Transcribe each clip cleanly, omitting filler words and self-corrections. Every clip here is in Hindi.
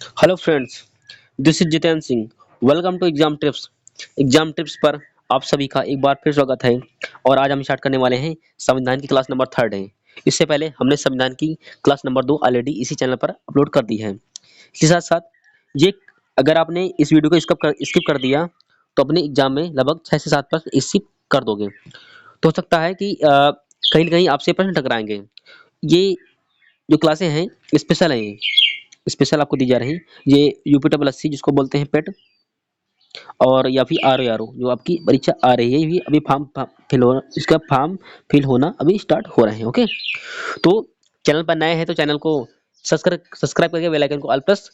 Hello friends, this is Jitendra Singh. Welcome to exam tips. Exam tips पर आप सभी का एक बार फिर स्वागत है। और आज हम स्टार्ट करने वाले हैं संविधान की क्लास नंबर थर्ड है। इससे पहले हमने संविधान की क्लास नंबर 2 ऑलरेडी इसी चैनल पर अपलोड कर दी है। इसके साथ साथ ये अगर आपने इस वीडियो को स्किप कर दिया तो अपने एग्जाम में लगभग 6 से 7 प्रश्न स्किप कर दोगे। तो हो सकता है कि कहीं ना कहीं आपसे प्रश्न टकराएंगे। ये जो क्लासें हैं स्पेशल हैं, स्पेशल आपको दी जा रही। ये यूपी डबल एस सी जिसको बोलते हैं पेट, और या फिर आर ओ जो आपकी परीक्षा आ रही है, ये अभी फिल होना, इसका फॉर्म फिल होना अभी स्टार्ट हो रहे हैं। ओके, तो चैनल पर नए हैं तो चैनल को सब्सक्राइब करके बेल आइकन को ऑल प्रेस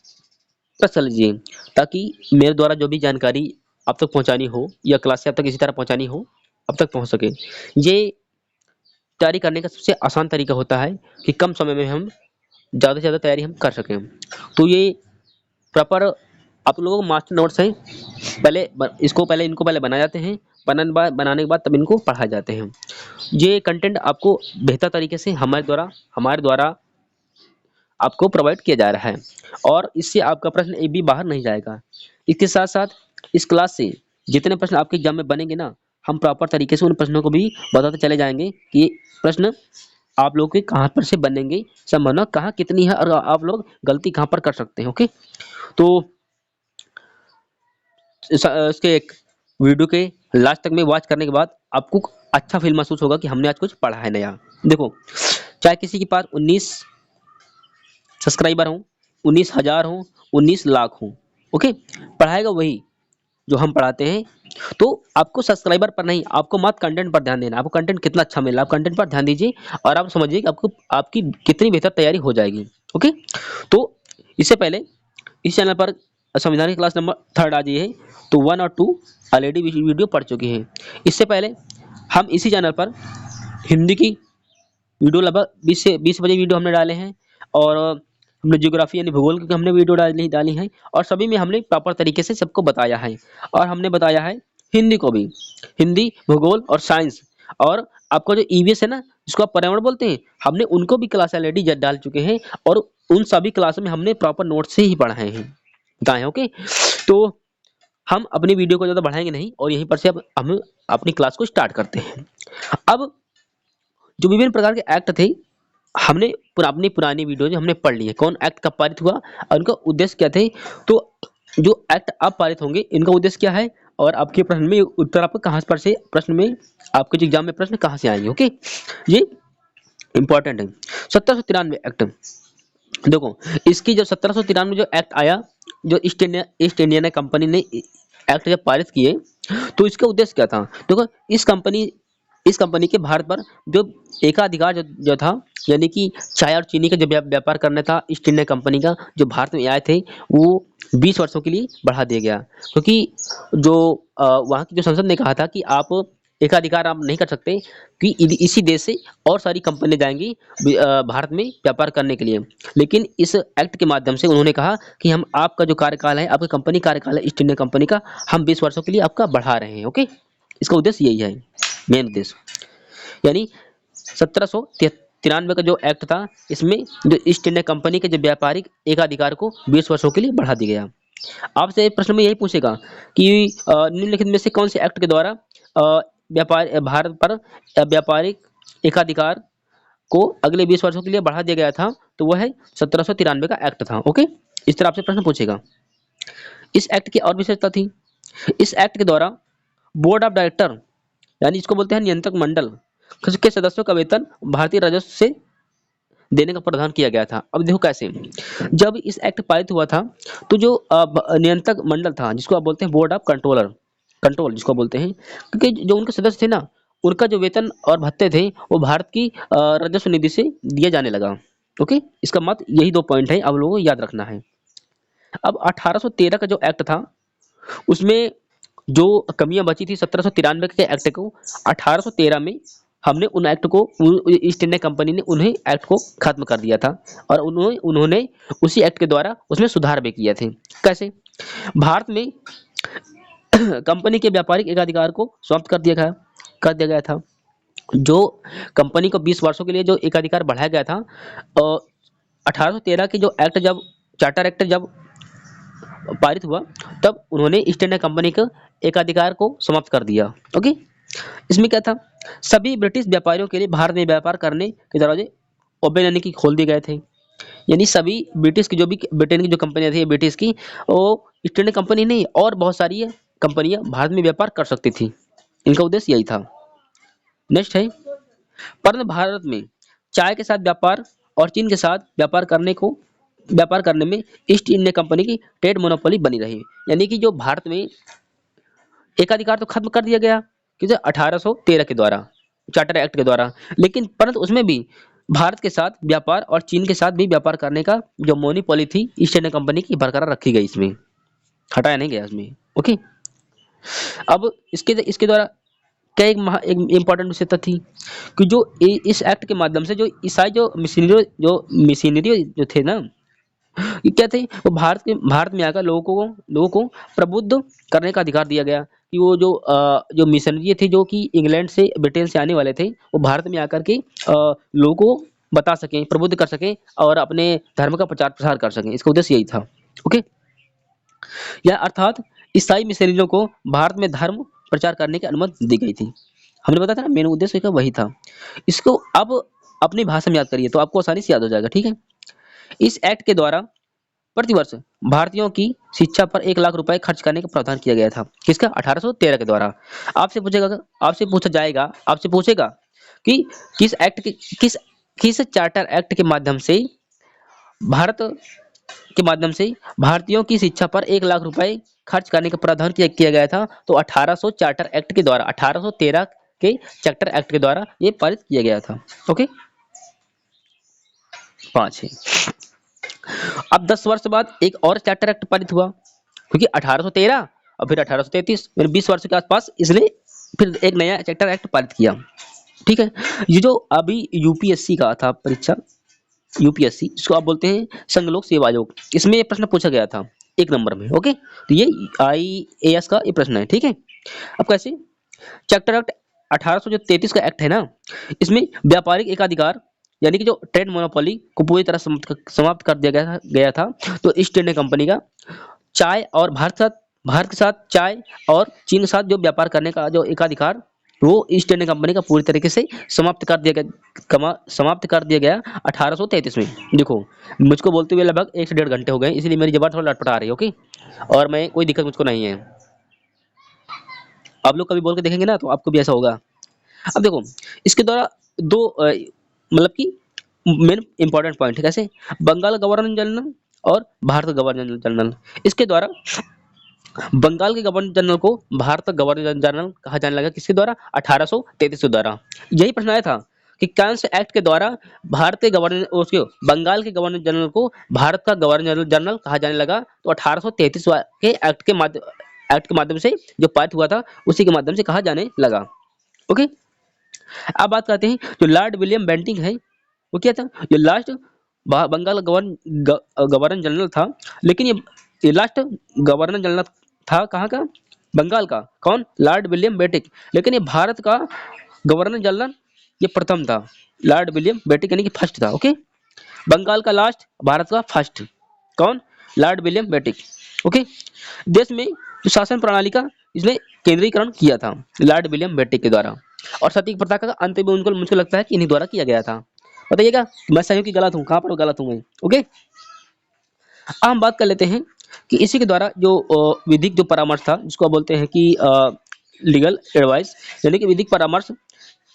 प्रेस कर लीजिए, ताकि मेरे द्वारा जो भी जानकारी आप तक पहुंचानी हो या क्लास से आप तक किसी तरह पहुंचानी हो अब तक पहुंच सके। ये तैयारी करने का सबसे आसान तरीका होता है कि कम समय में हम ज़्यादा से ज़्यादा तैयारी हम कर सकें। तो ये प्रॉपर आप लोगों को मास्टर नोट्स हैं, पहले इनको पहले बनाए जाते हैं। बनाने के बाद तब इनको पढ़ाए जाते हैं। ये कंटेंट आपको बेहतर तरीके से हमारे द्वारा आपको प्रोवाइड किया जा रहा है, और इससे आपका प्रश्न एक भी बाहर नहीं जाएगा। इसके साथ साथ इस क्लास से जितने प्रश्न आपके एग्जाम में बनेंगे ना, हम प्रॉपर तरीके से उन प्रश्नों को भी बताते चले जाएंगे कि ये प्रश्न आप लोग के कहाँ पर से बनेंगे, संभावना कहाँ कितनी है, और आप लोग गलती कहाँ पर कर सकते हैं। ओके, तो इसके एक वीडियो के लास्ट तक में वॉच करने के बाद आपको अच्छा फील महसूस होगा कि हमने आज कुछ पढ़ा है नया। देखो, चाहे किसी के पास 19 सब्सक्राइबर हों, 19,000 हों, 19 लाख हों, ओके, पढ़ाएगा वही जो हम पढ़ाते हैं। तो आपको सब्सक्राइबर पर नहीं, आपको मत कंटेंट पर ध्यान देना है। आपको कंटेंट कितना अच्छा मिल रहा है, आप कंटेंट पर ध्यान दीजिए और आप समझिए कि आपको आपकी कितनी बेहतर तैयारी हो जाएगी। ओके, तो इससे पहले इस चैनल पर संविधान की क्लास नंबर थर्ड आ गई है, तो 1 और 2 ऑलरेडी वीडियो पढ़ चुके हैं। इससे पहले हम इसी चैनल पर हिंदी की वीडियो लगभग 20 बजे वीडियो हमने डाले हैं, और हमने ज्योग्राफी यानी भूगोल की हमने वीडियो डाली है, और सभी में हमने प्रॉपर तरीके से सबको बताया है। और हमने बताया है हिंदी को भी, हिंदी, भूगोल और साइंस। और आपको जो ईवीएस है ना, जिसको आप पर्यावरण बोलते हैं, हमने उनको भी क्लास ऑलरेडी डाल चुके हैं, और उन सभी क्लास में हमने प्रॉपर नोट से ही पढ़ाए हैं, बताए हैं। ओके, तो हम अपनी वीडियो को ज़्यादा बढ़ाएंगे नहीं, और यहीं पर से अब हम अपनी क्लास को स्टार्ट करते हैं। अब जो विभिन्न प्रकार के एक्ट थे, हमने अपनी पुरानी वीडियो जो हमने पढ़ ली है, कौन एक्ट कब पारित हुआ और उनका उद्देश्य क्या थे। तो जो एक्ट अब पारित होंगे, इनका उद्देश्य क्या है, और आपके प्रश्न में उत्तर आपको कहाँ पर से प्रश्न में, आपके जो एग्जाम में प्रश्न कहाँ से आएंगे। ओके, ये इंपॉर्टेंट है। 1793 एक्ट, देखो, इसकी जो 1793 जो एक्ट आया, जो ईस्ट इंडिया कंपनी ने एक्ट जब पारित किए, तो इसका उद्देश्य क्या था। देखो, इस कंपनी के भारत पर जो एकाधिकार जो था, यानी कि चाय और चीनी का जो व्यापार करना था ईस्ट इंडिया कंपनी का, जो भारत में आए थे, वो 20 वर्षों के लिए बढ़ा दिया गया। क्योंकि जो वहाँ की जो संसद ने कहा था कि आप एकाधिकार आप नहीं कर सकते, कि इसी देश से और सारी कंपनियां जाएंगी भारत में व्यापार करने के लिए। लेकिन इस एक्ट के माध्यम से उन्होंने कहा कि हम आपका जो कार्यकाल है, आपकी कंपनी कार्यकाल है ईस्ट इंडिया कंपनी का, हम 20 वर्षों के लिए आपका बढ़ा रहे हैं। ओके, इसका उद्देश्य यही है, मेन उद्देश्य। यानी 1793 का जो एक्ट था, इसमें जो ईस्ट इंडिया कंपनी के जो व्यापारिक एकाधिकार को 20 वर्षों के लिए बढ़ा दिया गया। आपसे प्रश्न में यही पूछेगा कि निम्नलिखित में से कौन से एक्ट के द्वारा व्यापार भारत पर व्यापारिक एकाधिकार को अगले 20 वर्षों के लिए बढ़ा दिया गया था। तो वह है 1793 का एक्ट था। ओके, इस तरह आपसे प्रश्न पूछेगा। इस एक्ट की और विशेषता थी, इस एक्ट के द्वारा बोर्ड ऑफ डायरेक्टर, यानी इसको बोलते हैं नियंत्रक मंडल, के सदस्यों का वेतन भारतीय राजस्व से देने का प्रावधान किया गया था। अब देखो कैसे, जब इस एक्ट पारित हुआ था, तो जो नियंत्रक मंडल था, जिसको आप बोलते हैं बोर्ड ऑफ कंट्रोल जिसको बोलते हैं, क्योंकि जो उनके सदस्य थे ना, उनका जो वेतन और भत्ते थे, वो भारत की राजस्व निधि से दिया जाने लगा। ओके, इसका मत यही 2 पॉइंट है, आप लोगों को याद रखना है। अब 1813 का जो एक्ट था, उसमें जो कमियां बची थी 1793 के एक्ट को, 1813 में हमने उन एक्ट को, ईस्ट इंडिया कंपनी ने उन्हें एक्ट को खत्म कर दिया था, और उन्होंने उसी एक्ट के द्वारा उसमें सुधार भी किए थे। कैसे, भारत में कंपनी के व्यापारिक एकाधिकार को समाप्त कर दिया गया था। जो कंपनी को 20 वर्षों के लिए जो एकाधिकार बढ़ाया गया था, 1813 के जो एक्ट, जब चार्टर एक्ट जब पारित हुआ तब उन्होंने ईस्ट इंडिया कंपनी के एकाधिकार को समाप्त कर दिया। ओके, इसमें क्या था, सभी ब्रिटिश व्यापारियों के लिए भारत में व्यापार करने के दरवाजे ओपन यानी कि खोल दिए गए थे। यानी सभी ब्रिटिश की जो भी ब्रिटेन की जो कंपनियां थी ब्रिटिश की, वो ईस्ट इंडिया कंपनी नहीं और बहुत सारी कंपनियां भारत में व्यापार कर सकती थी। इनका उद्देश्य यही था। नेक्स्ट है, परंतु भारत में चाय के साथ व्यापार और चीन के साथ व्यापार करने में ईस्ट इंडिया कंपनी की ट्रेड मोनोपोली बनी रही। यानी कि जो भारत में एकाधिकार तो खत्म कर दिया गया क्योंकि 1813 के द्वारा, चार्टर एक्ट के द्वारा, लेकिन परंतु उसमें भी भारत के साथ व्यापार और चीन के साथ भी व्यापार करने का जो मोनोपोली थी ईस्ट इंडिया कंपनी की बरकरार रखी गई, इसमें हटाया नहीं गया इसमें। ओके, अब इसके इसके द्वारा क्या एक इम्पोर्टेंट विशेषता थी कि जो इस एक्ट के माध्यम से जो ईसाई जो मशीनरी जो थे ना, ये क्या थे, वो भारत में आकर लोगों को प्रबुद्ध करने का अधिकार दिया गया कि वो जो मिशनरी थे जो कि इंग्लैंड से ब्रिटेन से आने वाले थे, वो भारत में आकर के लोगों को बता सकें, प्रबुद्ध कर सकें और अपने धर्म का प्रचार प्रसार कर सकें। इसका उद्देश्य यही था। ओके, या अर्थात ईसाई मिशनरियों को भारत में धर्म प्रचार करने की अनुमति दी गई थी। हमने बताया था ना, मेन उद्देश्य का वही था। इसको अब अपनी भाषा में याद करिए तो आपको आसानी से याद हो जाएगा। ठीक है, इस एक्ट के द्वारा प्रतिवर्ष भारतीयों की शिक्षा पर 1 लाख रुपए खर्च करने का प्रावधान किया गया था। किसका? 1813 के द्वारा। आपसे पूछेगा कि किस किस चार्टर एक्ट के माध्यम से भारत भारतीयों की शिक्षा पर 1 लाख रुपए खर्च करने का प्रावधान किया गया था। तो 1800 चार्टर एक्ट के द्वारा, 1813 के चार्टर एक्ट के द्वारा ये पारित किया गया था। ओके, 5 है। अब 10 वर्ष बाद एक और चार्टर एक्ट पारित हुआ, क्योंकि 1813 और फिर 1833, फिर 20 वर्ष के आसपास इसने फिर एक नया चार्टर एक्ट पारित किया। ठीक है, ये जो अभी यूपीएससी का था परीक्षा, यूपीएससी इसको आप बोलते हैं संघ लोक सेवा आयोग, इसमें ये प्रश्न पूछा गया था 1 नंबर में। ओके, तो ये IAS का ये प्रश्न है। ठीक है, अब कैसे, चार्टर एक्ट 1833 का एक्ट है ना, इसमें व्यापारिक एकाधिकार यानी कि जो ट्रेड मोनोपोली को पूरी तरह समाप्त कर दिया गया था। तो ईस्ट इंडिया कंपनी का चाय और भारत के साथ चाय और चीन के साथ जो व्यापार करने का जो एकाधिकार, वो ईस्ट इंडिया कंपनी का पूरी तरीके से समाप्त कर दिया गया 1833 में। देखो, मुझको बोलते हुए लगभग 1 से 1.5 घंटे हो गए, इसलिए मेरी जबान थोड़ा लटपटा रही है। ओके, और मैं कोई दिक्कत मुझको नहीं है। आप लोग कभी बोल के देखेंगे ना तो आपको भी ऐसा होगा। अब देखो, इसके द्वारा दो मतलब कि मेन इंपॉर्टेंट पॉइंट है। कैसे, बंगाल गवर्नर जनरल और भारत गवर्नर जनरल, इसके द्वारा बंगाल के गवर्नर जनरल को भारत का गवर्नर जनरल कहा जाने लगा। किसके द्वारा? 1833 के द्वारा। यही प्रश्न आया था कि कौन से एक्ट के द्वारा भारतीय गवर्नर उसके बंगाल के गवर्नर जनरल को भारत का गवर्नर जनरल कहा जाने लगा। तो 1833 के एक्ट के माध्यम से जो पारित हुआ था, उसी के माध्यम से कहा जाने लगा। ओके, अब बात करते हैं जो लॉर्ड विलियम बेंटिंग है, वो क्या था, ये लास्ट बंगाल गवर्नर जनरल था। लेकिन ये लास्ट गवर्नर जनरल था कहाँ का? बंगाल का। कौन? Lord William Bentinck. लेकिन ये भारत का गवर्नर जनरल ये प्रथम था, लॉर्ड विलियम बेंटिक यानी कि फर्स्ट था। ओके, बंगाल का लास्ट, भारत का फर्स्ट। कौन? Lord William Bentinck. ओके, देश में जो शासन प्रणाली का इसने केंद्रीकरण किया था लॉर्ड विलियम बेंटिक के द्वारा, और सतीक प्रथा का अंत भी उनको मुझको लगता है कि इन्हीं द्वारा किया गया था। बताइएगा मैं सही हूं कि गलत हूं, कहां पर गलत हूं मैं। ओके, अब हम बात कर लेते हैं कि इसी के द्वारा जो विधिक जो परामर्श था, जिसको बोलते हैं कि लीगल एडवाइस, यानी कि विधिक परामर्श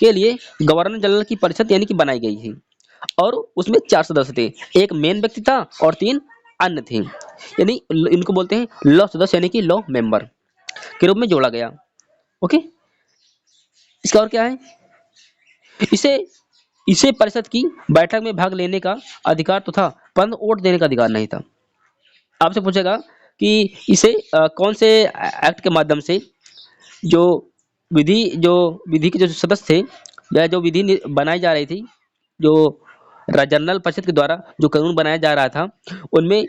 के लिए गवर्नर जनरल की परिषद यानी कि बनाई गई है, और उसमें 4 सदस्य थे। एक मेन व्यक्ति था और 3 अन्य थे, यानी इनको बोलते हैं लॉ सदस्य यानी कि लॉ मेंबर के रूप में जोड़ा गया। ओके, इसका और क्या है, इसे इसे परिषद की बैठक में भाग लेने का अधिकार तो था, परंतु वोट देने का अधिकार नहीं था। आपसे पूछेगा कि इसे कौन से एक्ट के माध्यम से जो विधि के जो सदस्य थे या जो विधि बनाई जा रही थी, जो जनरल परिषद के द्वारा जो कानून बनाया जा रहा था, उनमें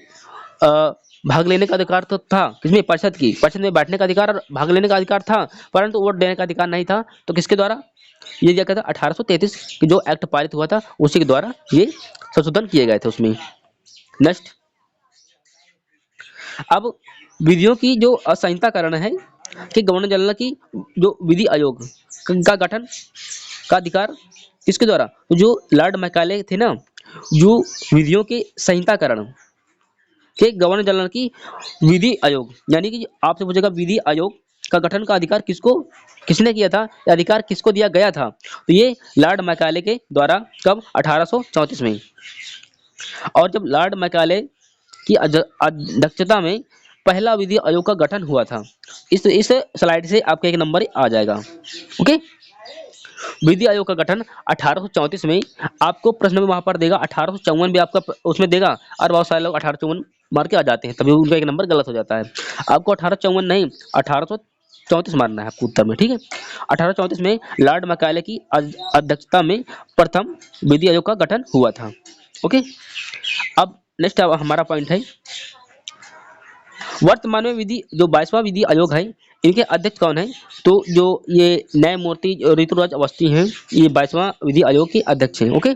भाग लेने का अधिकार तो था। किसमें? परिषद में बैठने का अधिकार और भाग लेने का अधिकार था, परंतु वोट देने का अधिकार नहीं था। तो किसके द्वारा ये क्या कहता? 1833 जो एक्ट पारित हुआ था, उसी के द्वारा ये संशोधन किए गए थे उसमें। नेक्स्ट, अब विधियों की जो असंहिता कारण है कि गवर्नर जनरल की जो विधि आयोग का गठन का अधिकार किसके द्वारा, तो जो लॉर्ड मैकाले थे ना, जो विधियों के संहिताकरण के गवर्नर जनरल की विधि आयोग, यानी कि आपसे पूछेगा विधि आयोग का गठन का अधिकार किसको, किसने किया था, या अधिकार किसको दिया गया था, तो ये लॉर्ड मैकाले के द्वारा, कब, 1834 में। और जब लॉर्ड मैकाले की अध्यक्षता में पहला विधि आयोग का गठन हुआ था, इस स्लाइड से आपका एक नंबर आ जाएगा। ओके, विधि आयोग का गठन 1834 में, आपको प्रश्न में वहां पर देगा 1854 भी आपका उसमें देगा, और बहुत सारे लोग 1854 मार के आ जाते हैं, तभी उनका एक नंबर गलत हो जाता है। आपको 1854 नहीं, 1834 मारना है आपको उत्तर में, ठीक है। 1834 में लॉर्ड मैकाले की अध्यक्षता में प्रथम विधि आयोग का गठन हुआ था। ओके, अब नेक्स्ट हमारा पॉइंट है, वर्तमान में विधि जो 22वां विधि आयोग है, इनके अध्यक्ष कौन है, तो जो ये न्यायमूर्ति ऋतुराज अवस्थी हैं, ये 22वां विधि आयोग के अध्यक्ष हैं। ओके,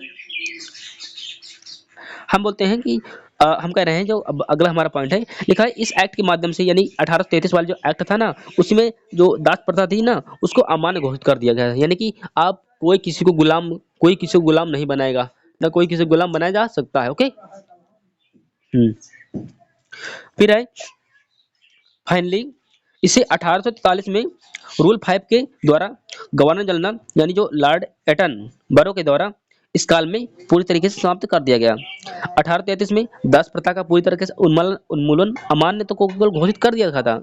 हम बोलते हैं कि हम कह रहे हैं, जो अब अगला हमारा पॉइंट है, लिखा है इस एक्ट के माध्यम से, यानी 1833 वाला जो एक्ट था ना, उसमें जो दास प्रथा थी ना, उसको अमान्य घोषित कर दिया गया है। यानी कि आप कोई किसी को गुलाम नहीं बनाएगा, ना कोई किसी को गुलाम बनाया जा सकता है। ओके, फिर है फाइनली, इसे 1843 में रूल 5 के द्वारा गवर्नर जनरल, यानी जो लॉर्ड एटन बरो के द्वारा इस काल में पूरी तरीके से समाप्त कर दिया गया। 1833 में दास प्रथा का पूरी तरीके से उन्मूलन अमान्य तो को घोषित कर दिया था।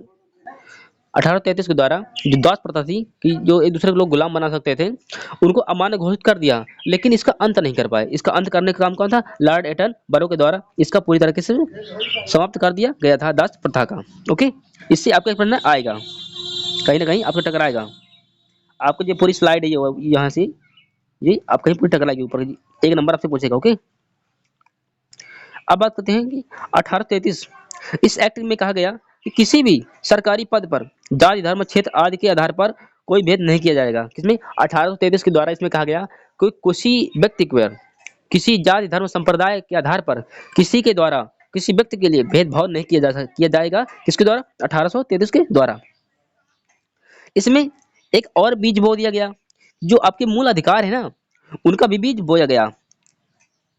1833 के द्वारा जो दास प्रथा थी कि जो एक दूसरे को लोग गुलाम बना सकते थे, उनको अमान्य घोषित कर दिया, लेकिन इसका अंत नहीं कर पाए। इसका अंत करने का काम कौन था, लॉर्ड एटन बरो के द्वारा इसका पूरी तरीके से समाप्त कर दिया गया था दास प्रथा का। ओके, इससे आपका एक प्रश्न आएगा, कहीं ना कहीं आपको टकराएगा। आपको जो पूरी स्लाइड है ये यहाँ से ये आप कहीं पूरी टकराएगी ऊपर, एक नंबर आपसे पूछेगा। ओके, अब बात करते हैं कि 1833 इस एक्ट में कहा गया कि किसी भी सरकारी पद पर जाति धर्म क्षेत्र आदि के आधार पर कोई भेद नहीं किया जाएगा। किसमें, 1833 के द्वारा इसमें कहा गया कोई किसी व्यक्ति को किसी जाति धर्म संप्रदाय के आधार पर किसी के द्वारा किसी व्यक्ति के लिए भेदभाव नहीं किया जाएगा। किसके द्वारा, 1833 के द्वारा। इसमें एक और बीज बो दिया गया, जो आपके मूल अधिकार है ना, उनका भी बीज बोया गया।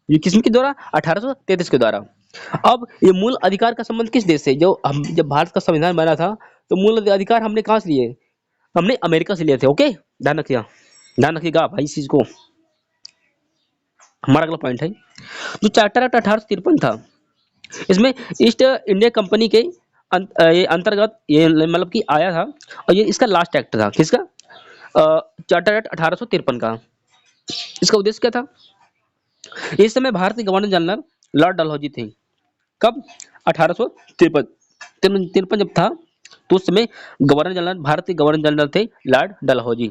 ये किसके द्वारा, 1833 के द्वारा। अब ये मूल अधिकार का संबंध किस देश से, जो हम जब भारत का संविधान बना था, तो मूल अधिकार हमने कहाँ से लिए, हमने अमेरिका से लिए थे। ओके, ध्यान रखिएगा भाई इस चीज को। हमारा अगला पॉइंट है, जो चार्टर एक्ट 1853 था, इसमें ईस्ट इंडिया कंपनी के ये अंतर्गत ये मतलब कि आया था, और ये इसका लास्ट एक्ट था। किसका, चार्टर एक्ट 1853 का। इसका उद्देश्य क्या था, इस समय भारत के गवर्नर जनरल लॉर्ड डलहौजी थे। कब, 1853 जब था, तो उस समय गवर्नर जनरल, भारत के गवर्नर जनरल थे लॉर्ड डलहौजी।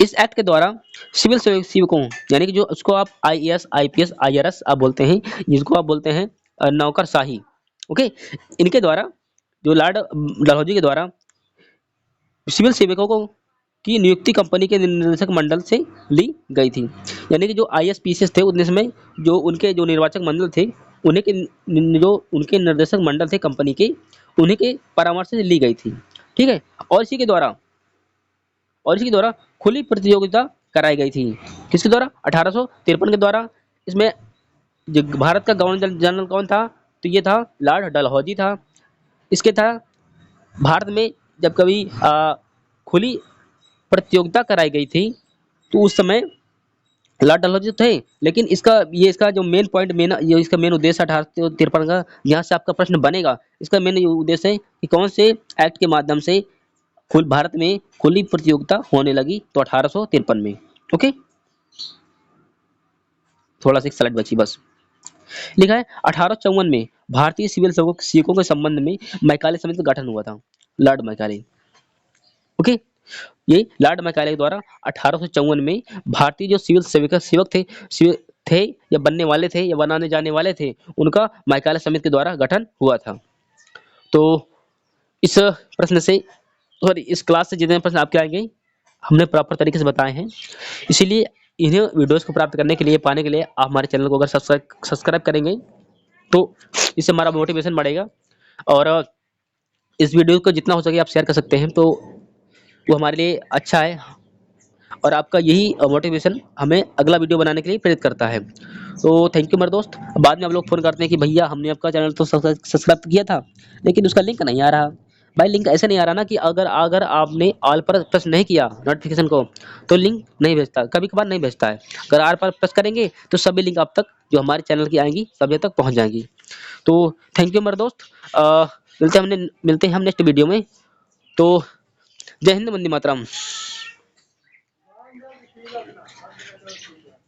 इस एक्ट के द्वारा सिविल सेवकों, यानी कि जो उसको आप आईएएस आईपीएस आईआरएस आप बोलते हैं, जिसको आप बोलते हैं नौकरशाही। ओके, इनके द्वारा, जो लॉर्ड डलहौजी के द्वारा सिविल सेवकों को की नियुक्ति कंपनी के निर्देशक मंडल से ली गई थी। यानी कि जो आईएएस थे उतने समय, जो उनके जो निर्वाचक मंडल थे, उन्हीं के जो उनके निर्देशक मंडल थे कंपनी के, उन्हीं के परामर्श से ली गई थी। ठीक है, और इसी के द्वारा खुली प्रतियोगिता कराई गई थी। किसके द्वारा, 1853 के द्वारा। इसमें जो भारत का गवर्नर जनरल कौन था, तो ये था लॉर्ड डलहौजी था। इसके था भारत में जब कभी खुली प्रतियोगिता कराई गई थी, तो उस समय लॉर्ड डलहौजी थे, लेकिन इसका जो मेन पॉइंट, ये इसका मेन उद्देश्य 1853 का, यहाँ से आपका प्रश्न बनेगा। इसका मेन उद्देश्य है कि कौन से एक्ट के माध्यम से भारत में खुली प्रतियोगिता होने लगी, तो 1853 में। ओके, थोड़ा सा स्लाइड बची बस। लिखा है 1854 में भारतीय सिविल सेवकों के संबंध में मैकाले समिति का गठन हुआ था, लॉर्ड मैकाले। ओके, ये लॉर्ड मैकाले द्वारा 1854 में भारतीय जो सिविल सेवक थे या बनने वाले थे या बनाने जाने वाले थे, उनका मैकाले समिति के द्वारा गठन हुआ था। तो इस प्रश्न से, सॉरी, इस क्लास से जितने प्रश्न आपके आएंगे हमने प्रॉपर तरीके से बताए हैं। इसीलिए इन्हें वीडियोस को प्राप्त करने के लिए, पाने के लिए, आप हमारे चैनल को अगर सब्सक्राइब करेंगे तो इससे हमारा मोटिवेशन बढ़ेगा। और इस वीडियो को जितना हो सके आप शेयर कर सकते हैं, तो वो हमारे लिए अच्छा है और आपका यही मोटिवेशन हमें अगला वीडियो बनाने के लिए प्रेरित करता है। तो थैंक यू मेरे दोस्त। बाद में आप लोग फ़ोन करते हैं कि भैया हमने आपका चैनल तो सब्सक्राइब किया था, लेकिन उसका लिंक नहीं आ रहा। भाई लिंक ऐसे नहीं आ रहा ना कि अगर अगर आपने ऑल पर प्रेस नहीं किया नोटिफिकेशन को, तो लिंक नहीं भेजता, कभी-कभार नहीं भेजता है। अगर ऑल पर प्रेस करेंगे तो सभी लिंक आप तक जो हमारे चैनल की आएँगी, सभी तक पहुँच जाएँगी। तो थैंक यू मेरे दोस्त। मिलते हैं हम नेक्स्ट वीडियो में। तो जय हिंद, वंदे मातरम।